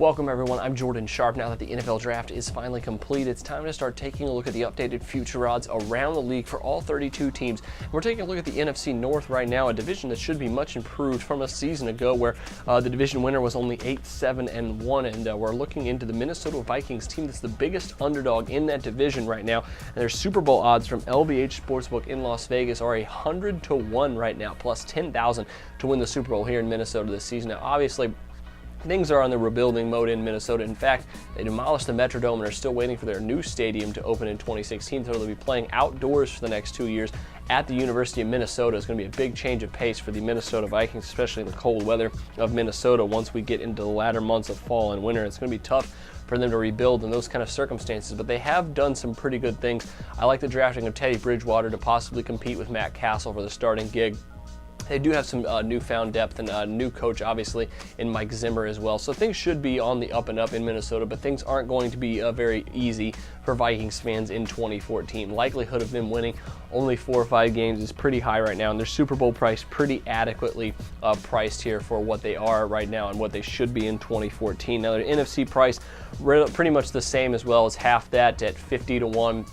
Welcome everyone, I'm Jordan Sharp. Now that the NFL draft is finally complete, it's time to start taking a look at the updated future odds around the league for all 32 teams. We're taking a look at the NFC North right now, a division that should be much improved from a season ago where the division winner was only 8-7-1, and we're looking into the Minnesota Vikings team that's the biggest underdog in that division right now. And their Super Bowl odds from LVH Sportsbook in Las Vegas are 100-1 right now, plus 10,000 to win the Super Bowl here in Minnesota this season. Now obviously, things are on the rebuilding mode in Minnesota. In fact, they demolished the Metrodome and are still waiting for their new stadium to open in 2016, so they'll be playing outdoors for the next 2 years at the University of Minnesota. It's going to be a big change of pace for the Minnesota Vikings, especially in the cold weather of Minnesota once we get into the latter months of fall and winter. It's going to be tough for them to rebuild in those kind of circumstances, but they have done some pretty good things. I like the drafting of Teddy Bridgewater to possibly compete with Matt Castle for the starting gig. They do have some newfound depth and a new coach, obviously, in Mike Zimmer as well. So things should be on the up and up in Minnesota, but things aren't going to be very easy for Vikings fans in 2014. Likelihood of them winning only 4 or 5 games is pretty high right now, and their Super Bowl price pretty adequately priced here for what they are right now and what they should be in 2014. Now their NFC price pretty much the same as well, as half that at 50-1.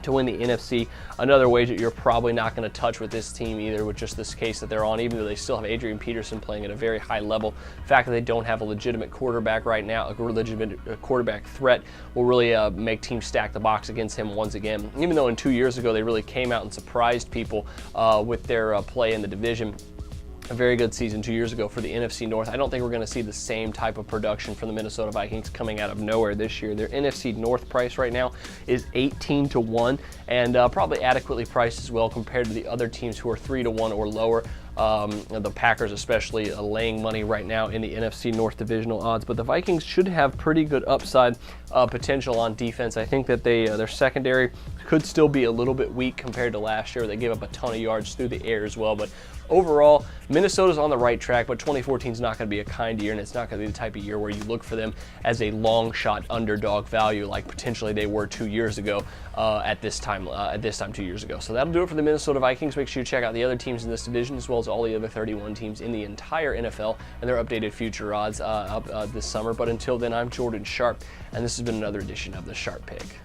To win the NFC. Another wager you're probably not going to touch with this team either, with just this case that they're on, even though they still have Adrian Peterson playing at a very high level. The fact that they don't have a legitimate quarterback right now, a legitimate quarterback threat, will really make teams stack the box against him once again. Even though in 2 years ago they really came out and surprised people with their play in the division. A very good season 2 years ago for the NFC North. I don't think we're going to see the same type of production from the Minnesota Vikings coming out of nowhere this year. Their NFC North price right now is 18-1, and probably adequately priced as well compared to the other teams who are 3-1 or lower. The Packers especially laying money right now in the NFC North divisional odds, but the Vikings should have pretty good upside potential on defense. I think that their secondary could still be a little bit weak compared to last year. They gave up a ton of yards through the air as well, but overall, Minnesota's on the right track, but 2014 is not going to be a kind year, and it's not going to be the type of year where you look for them as a long shot underdog value like potentially they were 2 years ago at this time 2 years ago. So that'll do it for the Minnesota Vikings. Make sure you check out the other teams in this division as well as all the other 31 teams in the entire NFL and their updated future odds this summer. But until then, I'm Jordan Sharp, and this has been another edition of the Sharp Pick.